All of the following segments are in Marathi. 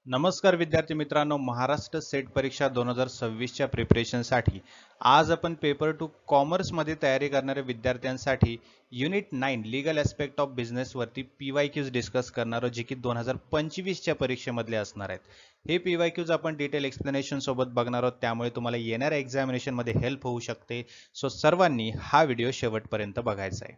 नमस्कार विद्यार्थी मित्रांनो, महाराष्ट्र सेट परीक्षा 2026च्या प्रिपरेशनसाठी आज आपण पेपर 2 कॉमर्समध्ये तयारी करणाऱ्या विद्यार्थ्यांसाठी unit 9 legal aspect of business वरती PYQs डिस्कस करणार आहोत, जे की 2025च्या परीक्षेमधले असणार आहेत. हे PYQs आपण डिटेल एक्सप्लेनेशन सोबत बघणार आहोत, त्यामुळे तुम्हाला येणाऱ्या एक्झामिनेशनमध्ये हेल्प होऊ शकते. सो सर्वांनी हा व्हिडिओ शेवटपर्यंत बघायचा आहे.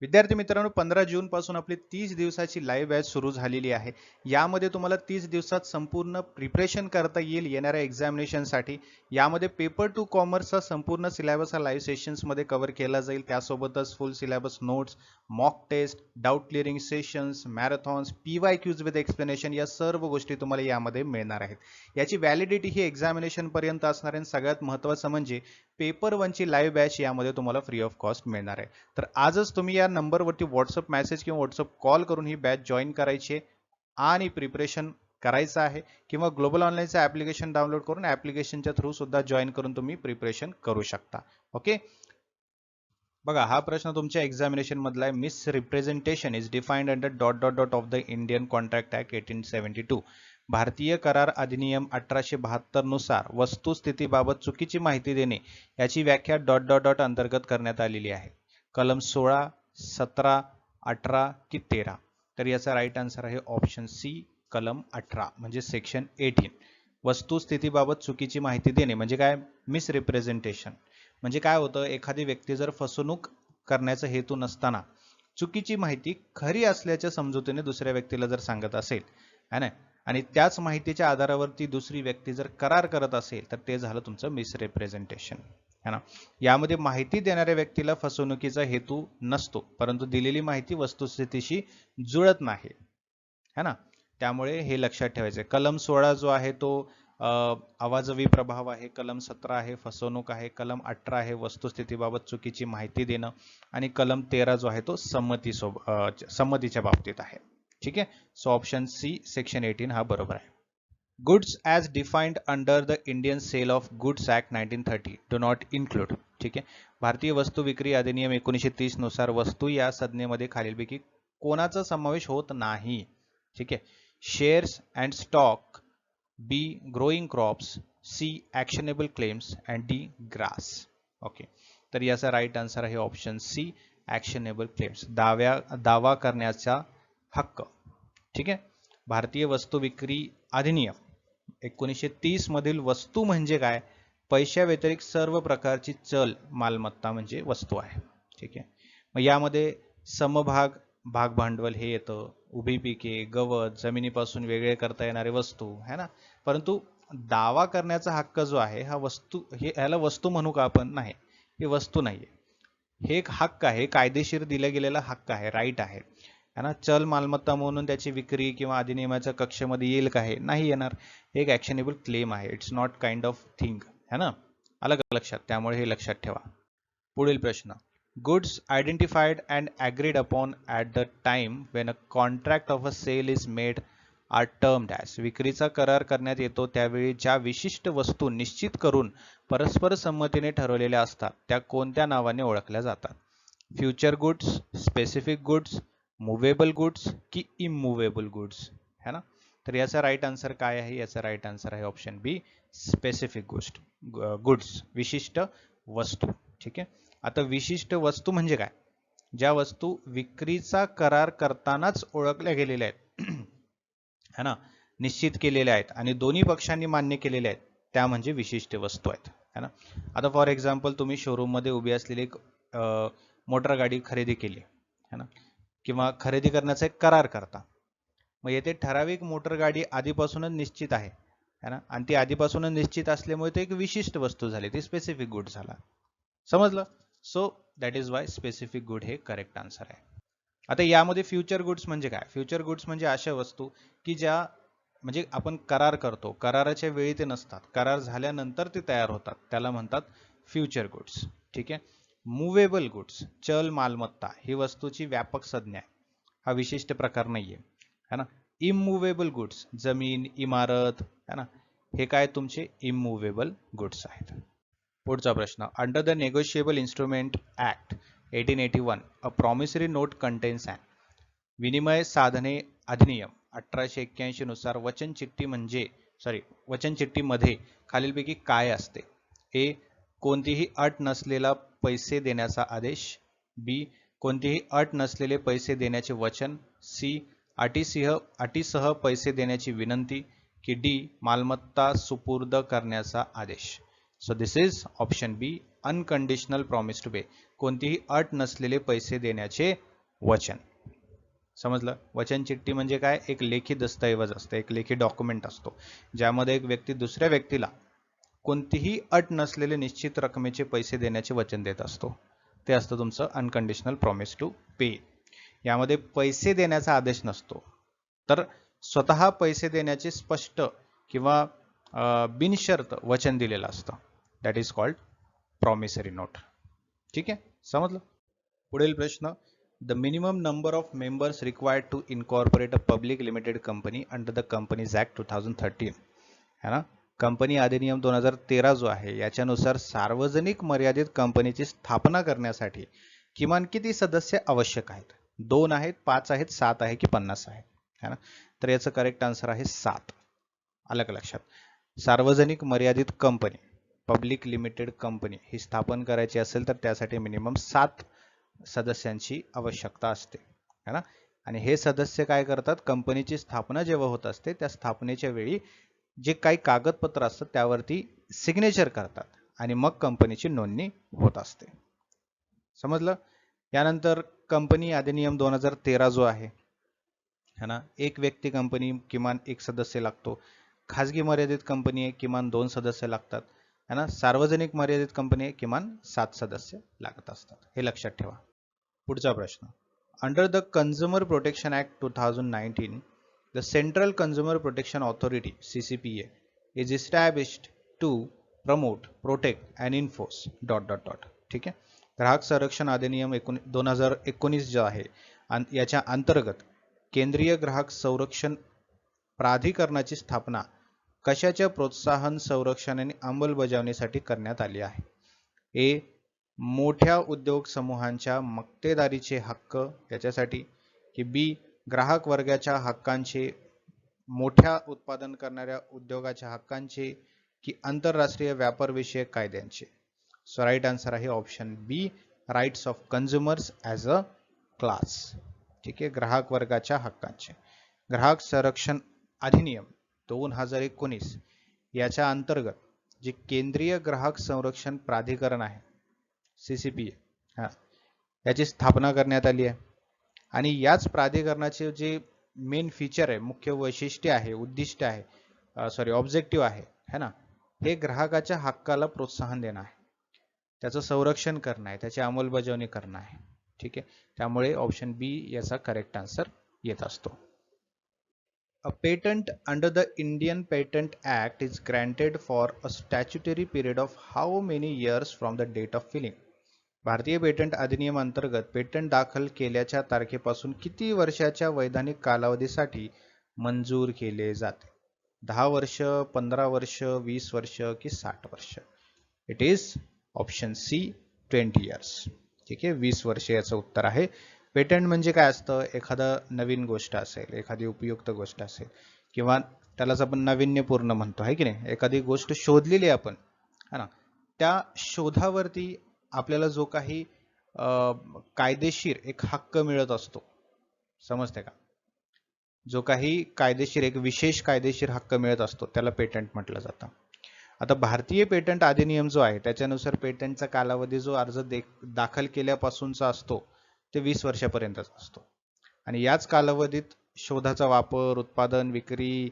विद्यार्थी मित्रांनो, 15 जून पासून आपली 30 दिवसाची लाईव्ह बॅच सुरू झालेली आहे. यामध्ये तुम्हाला 30 दिवसात संपूर्ण प्रिपरेशन करता येईल येणाऱ्या एक्झामिनेशनसाठी. यामध्ये पेपर 2 कॉमर्सचा संपूर्ण सिलेबस हा लाईव्ह सेशन्समध्ये कव्हर केला जाईल. त्यासोबतच full syllabus notes, mock test, doubt clearing sessions, marathons, PYQs with explanation या सर्व गोष्टी तुम्हाला यामध्ये मिळणार आहेत. याची व्हॅलिडिटी ही एक्झामिनेशनपर्यंत असणार आहे. सगळ्यात महत्त्वाचं म्हणजे पेपर 1 ची लाईव्ह बॅच यामध्ये तुम्हाला फ्री ऑफ कॉस्ट मिळणार आहे. तर आजच तुम्ही या नंबरवरती व्हॉट्सअप मेसेज किंवा व्हॉट्सअप कॉल करून ही बॅच जॉईन करायची आहे आणि प्रिपरेशन करायचं आहे, किंवा ग्लोबल ऑनलाईनचं ॲप्लिकेशन डाउनलोड करून ॲप्लिकेशनच्या थ्रू सुद्धा जॉईन करून तुम्ही प्रिपरेशन करू शकता. ओके, बघा हा प्रश्न तुमच्या एक्झामिनेशन मधला आहे. Miss representation is defined under dot dot dot of the Indian contract act 1872. भारतीय करार अधिनियम 1872 नुसार वस्तुस्थितीबाबत चुकीची माहिती देणे याची व्याख्या डॉट डॉट डॉट अंतर्गत करण्यात आलेली आहे. कलम 16, 17, 18 की 13? तर याचा राईट आन्सर आहे ऑप्शन सी, कलम 18 म्हणजे सेक्शन 18. वस्तुस्थितीबाबत चुकीची माहिती देणे म्हणजे काय? मिस रिप्रेझेंटेशन म्हणजे काय होतं, एखादी व्यक्ती जर फसवणूक करण्याचा हेतू नसताना चुकीची माहिती खरी असल्याच्या समजुतीने दुसऱ्या व्यक्तीला जर सांगत असेल है ना, आणि त्याच माहितीच्या आधारावरती दुसरी व्यक्ती जर करार करत असेल तर ते झालं तुमचं मिसरिप्रेझेंटेशन है ना. यामध्ये माहिती देणाऱ्या व्यक्तीला फसवणुकीचा हेतू नसतो, परंतु दिलेली माहिती वस्तुस्थितीशी जुळत नाही है ना. त्यामुळे हे लक्षात ठेवायचं. कलम 16 जो आहे तो आवाजवी प्रभाव आहे. कलम 17 आहे फसवणूक आहे. कलम 18 आहे वस्तुस्थितीबाबत चुकीची माहिती देणं. आणि कलम 13 जो आहे तो संमतीच्या बाबतीत आहे. ठीक आहे. सो ऑप्शन सी सेक्शन 18 हा बरोबर आहे. Goods as defined under the Indian sale of goods act 1930 do not include. ठीक आहे. भारतीय वस्तू विक्री अधिनियम 1930 नुसार वस्तू या संज्ञेमध्ये खालीलपैकी कोणाचा समावेश होत नाही? ठीक आहे. Shares and stock, B growing crops, C actionable claims and D grass. Okay, तर याचा राईट आन्सर आहे ऑप्शन सी, ॲक्शनेबल क्लेम्स, दावा करण्याचा हक्क. ठीक आहे. भारतीय वस्तू विक्री अधिनियम 1930 मधील वस्तू म्हणजे काय? पैशा व्यतिरिक्त सर्व प्रकारची चल मालमत्ता म्हणजे वस्तू आहे. ठीक आहे. मग यामध्ये समभाग, भाग भांडवल हे येतं, उभी पिके, गवत, जमिनीपासून वेगळे करता येणारे वस्तू है ना. परंतु दावा करण्याचा हक्क जो आहे हा वस्तू, हे ह्याला वस्तू म्हणू का आपण? नाही, हे वस्तू नाहीये. हे एक हक्क आहे, कायदेशीर दिला गेलेला हक्क आहे, राईट आहे है ना. चल मालमत्ता म्हणून त्याची विक्री किंवा अधिनियमाच्या कक्षेमध्ये येईल का? हे नाही येणार. हे एक ॲक्शनेबल क्लेम आहे. It's not kind of thing है ना. आलं का लक्षात? त्यामुळे हे लक्षात ठेवा. पुढील प्रश्न. Goods identified and agreed upon at the time when a contract of a sale is made are termed as. विक्रीचा करार करण्यात येतो त्यावेळी ज्या विशिष्ट वस्तू निश्चित करून परस्पर संमतीने ठरवलेल्या असतात त्या कोणत्या नावाने ओळखल्या जातात? Future goods, specific goods, movable goods की इमूवेबल गुड्स है ना. तर याचा राईट आन्सर काय आहे? याचा राईट आन्सर आहे ऑप्शन बी, स्पेसिफिक गुड्स, विशिष्ट वस्तू. ठीक आहे. आता विशिष्ट वस्तू म्हणजे काय? ज्या वस्तू विक्रीचा करार करतानाच ओळखल्या गेलेल्या आहेत है ना, निश्चित केलेल्या आहेत आणि दोन्ही पक्षांनी मान्य केलेल्या आहेत, त्या म्हणजे विशिष्ट वस्तू आहेत है ना. आता फॉर एक्झाम्पल तुम्ही शोरूम मध्ये उभी असलेली एक मोटर गाडी खरेदी केली है ना, किंवा खरेदी करण्याचा एक करार करता. मग येथे ठराविक मोटर गाडी आधीपासूनच निश्चित आहे है ना, आणि ती आधीपासूनच निश्चित असल्यामुळे ते एक विशिष्ट वस्तू झाली, ती स्पेसिफिक गुड झाला. समजलं? So that is why specific good हे करेक्ट आन्सर आहे. आता यामध्ये फ्युचर गुड्स म्हणजे काय? फ्युचर गुड्स म्हणजे अशा वस्तू की ज्या म्हणजे आपण करार करतो, कराराच्या वेळी ते नसतात, करार झाल्यानंतर ते तयार होतात, त्याला म्हणतात फ्युचर गुड्स. ठीक आहे. मुवेबल गुड्स, चल मालमत्ता, ही वस्तूची व्यापक संज्ञा आहे, हा विशिष्ट प्रकार नाहीये है ना. इमूवेबल गुड्स, जमीन, इमारत है ना, हे काय तुमचे इमूवेबल गुड्स आहेत. पुढचा प्रश्न. Under the negotiable instrument act 1881 a promissory note contains an. विनिमय साधने अधिनियम 1881 नुसार वचनचिठ्ठीमध्ये खालीलपैकी काय असते? ए. कोणतीही अट नसलेला पैसे देण्याचा आदेश. बी. कोणतीही अट नसलेले पैसे देण्याचे वचन. सी. अटीसह पैसे देण्याची विनंती. की डी. मालमत्ता सुपूर्द करण्याचा आदेश. So this is option B, unconditional promise to pay. कोणतीही अट नसलेले पैसे देण्याचे वचन. समजलं? वचन चिठ्ठी म्हणजे काय? एक लेखी दस्तऐवज असतो, एक लेखी डॉक्युमेंट असतो, ज्यामध्ये एक व्यक्ती दुसऱ्या व्यक्तीला कोणतीही अट नसलेले निश्चित रकमेचे पैसे देण्याचे वचन देत असतो. ते असतं तुमचं अनकंडिशनल प्रॉमिस टू पे. यामध्ये पैसे देण्याचा आदेश नसतो, तर स्वतः पैसे देण्याचे स्पष्ट किंवा बिनशर्त वचन दिलेलं असतं. That is called promissory note. ठीक आहे, समजलं? पुढील प्रश्न. The minimum number of members required to incorporate a public limited company under the Companies Act 2013 है ना. कंपनी अधिनियम 2013 जो आहे याच्यानुसार सार्वजनिक मर्यादित कंपनीची स्थापना करण्यासाठी किमान किती सदस्य आवश्यक आहेत? 2 आहेत, 5 आहेत, 7 आहे की 50 आहेत? है ना. तर याचं करेक्ट आन्सर आहे 7. आलं का लक्षात? सार्वजनिक मर्यादित कंपनी, पब्लिक लिमिटेड कंपनी ही स्थापन करायची असेल तर त्यासाठी मिनिमम 7 सदस्यांची आवश्यकता असते, है ना. आणि हे सदस्य काय करतात? कंपनीची स्थापना जेव्हा होत असते त्या स्थापनेच्या वेळी जे काही कागदपत्र असतात त्यावरती सिग्नेचर करतात आणि मग कंपनीची नोंदणी होत असते. समजलं? यानंतर कंपनी अधिनियम 2013 जो आहे, है ना, एक व्यक्ती कंपनी किमान 1 सदस्य लागतो. खाजगी मर्यादित कंपनी आहे किमान 2 सदस्य लागतात, है ना. सार्वजनिक मर्यादित कंपनी आहे किमान 7 सदस्य लागत असतात. हे लक्षात ठेवा. पुढचा प्रश्न. Under the consumer protection act 2019 the central consumer protection authority CCPA is established to promote, protect and enforce ... ठीक आहे. ग्राहक संरक्षण अधिनियम 2019 जो आहे याच्या अंतर्गत केंद्रीय ग्राहक संरक्षण प्राधिकरणाची स्थापना कशाच्या प्रोत्साहन, संरक्षण आणि अंमलबजावणीसाठी करण्यात आली आहे? ए. मोठ्या उद्योग समूहांच्या मक्तेदारीचे हक्क याच्यासाठी. की बी. ग्राहक वर्गाच्या हक्कांचे, मोठ्या उत्पादन करणाऱ्या उद्योगाच्या हक्कांचे, की आंतरराष्ट्रीय व्यापार विषयक कायद्यांचे? सो राईट आन्सर आहे option B, rights of consumers as a class. ठीक आहे, ग्राहक वर्गाच्या हक्कांचे. ग्राहक संरक्षण अधिनियम 2019 याच्या अंतर्गत जे केंद्रीय ग्राहक संरक्षण प्राधिकरण आहे CCPA, हा, याची स्थापना करण्यात आली आहे. आणि याच प्राधिकरणाचे जे मेन फीचर आहे, मुख्य वैशिष्ट्य आहे, उद्दिष्ट आहे, ऑब्जेक्टिव्ह आहे, है ना, हे ग्राहकाच्या हक्काला प्रोत्साहन देणं आहे, त्याचं संरक्षण करणं आहे, त्याची अंमलबजावणी करणं आहे. ठीक आहे, त्यामुळे ऑप्शन बी याचा करेक्ट आन्सर येत असतो. A patent under the Indian Patent Act is granted for a statutory period of how many years from the date of filing? भारतीय पेटंट अधिनियम अंतर्गत पेटंट दाखल केल्याच्या तारखेपासून किती वर्षाच्या वैधानिक कालावधीसाठी मंजूर केले जाते? 10 वर्ष, 15 वर्ष, 20 वर्ष की 60 वर्ष? It is option C, 20 years. ठीक आहे, 20 वर्ष याचं उत्तर आहे. पेटंट म्हणजे काय असतं? एखादा नवीन गोष्ट असेल, एखादी उपयुक्त गोष्ट असेल, किंवा त्यालाच आपण नाविन्यपूर्ण म्हणतो, आहे की नाही. एखादी गोष्ट शोधलेली आपण, है ना, त्या शोधावरती आपल्याला जो काही कायदेशीर एक हक्क मिळत असतो, समजते का? जो काही कायदेशीर एक विशेष कायदेशीर हक्क मिळत असतो त्याला पेटंट म्हटलं जातं. आता भारतीय पेटंट अधिनियम जो आहे त्याच्यानुसार पेटंटचा कालावधी जो अर्ज दाखल केल्यापासूनचा असतो ते 20 वर्षापर्यंतच असतो. आणि याच कालावधीत शोधाचा वापर, उत्पादन, विक्री,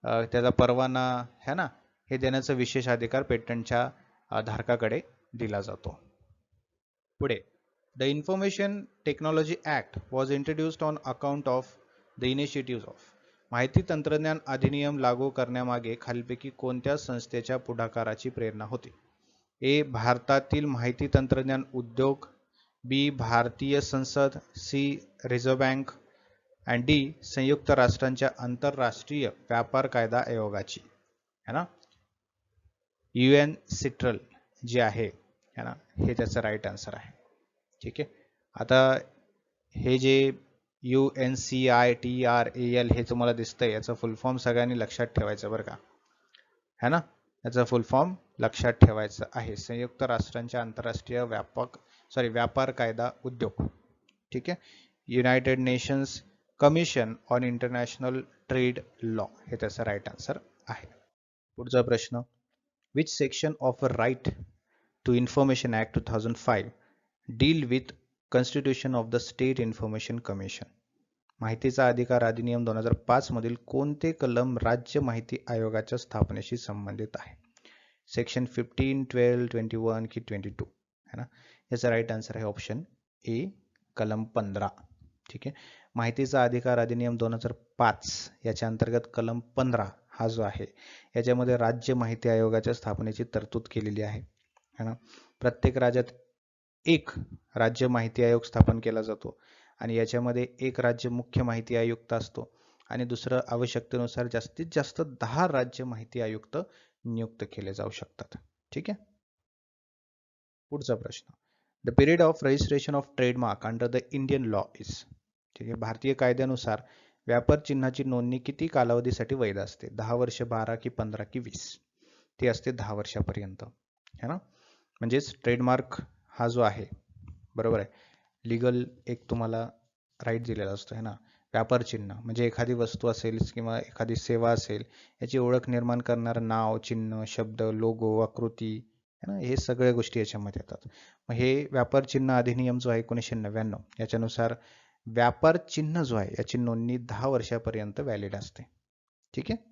त्याचा परवाना, है ना, हे देण्याचा विशेष अधिकार पेटंटच्या धारकाकडे दिला जातो. पुढे. The information technology act was introduced on account of the initiative of. माहिती तंत्रज्ञान अधिनियम लागू करण्यामागे खालीलपैकी कोणत्या संस्थेच्या पुढाकाराची प्रेरणा होती? ए. भारतातील माहिती तंत्रज्ञान उद्योग. बी. भारतीय संसद. C. Reserve Bank. And D. संयुक्त राष्ट्रांच्या आंतरराष्ट्रीय व्यापार कायदा आयोगाची, है ना, UNCITRAL जे आहे, है ना, हे त्याचं राईट आन्सर आहे. ठीक आहे. आता हे जे UNCITRAL हे तुम्हाला दिसतंय, याचा फुल फॉर्म सगळ्यांनी लक्षात ठेवायचं बरं का, है ना. याचा फुल फॉर्म लक्षात ठेवायचा आहे. संयुक्त राष्ट्रांच्या आंतरराष्ट्रीय व्यापार कायदा उद्योग. ठीक आहे. United Nations Commission on International Trade Law हे त्याचा राईट आन्सर आहे. पुढचा प्रश्न, which section of right to information act 2005 deal with constitution of the state information commission. माहितीचा अधिकार अधिनियम 2005 मधील कोणते कलम राज्य माहिती आयोगाच्या स्थापनेशी संबंधित आहे? सेक्शन 15, 12, 21 की 22 है ना. याचा राईट आन्सर आहे ऑप्शन ए, कलम 15. ठीक आहे. माहितीचा अधिकार अधिनियम 2005 याच्या अंतर्गत कलम 15 हा जो आहे याच्यामध्ये राज्य माहिती आयोगाच्या स्थापनेची तरतूद केलेली आहे, है ना. प्रत्येक राज्यात एक राज्य माहिती आयोग स्थापन केला जातो आणि याच्यामध्ये एक राज्य मुख्य माहिती आयुक्त असतो आणि दुसरं आवश्यकतेनुसार जास्तीत जास्त 10 राज्य माहिती आयुक्त नियुक्त केले जाऊ शकतात. ठीक आहे. पुढचा प्रश्न, the period of registration of trademark under the Indian law is. ठीक आहे. भारतीय कायद्यानुसार व्यापार चिन्हाची नोंदणी किती कालावधीसाठी वैध असते? 10 वर्ष, 12 की 15 की 20? ती असते 10 वर्षापर्यंत, है ना. म्हणजेच ट्रेडमार्क हा जो आहे, बरोबर आहे, लीगल एक तुम्हाला राईट दिलेला असतो, है ना. व्यापार चिन्ह म्हणजे एखादी वस्तू असेल किंवा एखादी सेवा असेल याची ओळख निर्माण करणारं नाव, चिन्ह, शब्द, लोगो, आकृती, है ना, हे सगळ्या गोष्टी याच्यामध्ये येतात. मग हे व्यापार चिन्ह अधिनियम जो आहे 1999 याच्यानुसार व्यापार चिन्ह जो आहे याची नोंदणी 10 वर्षापर्यंत व्हॅलिड असते. ठीक आहे.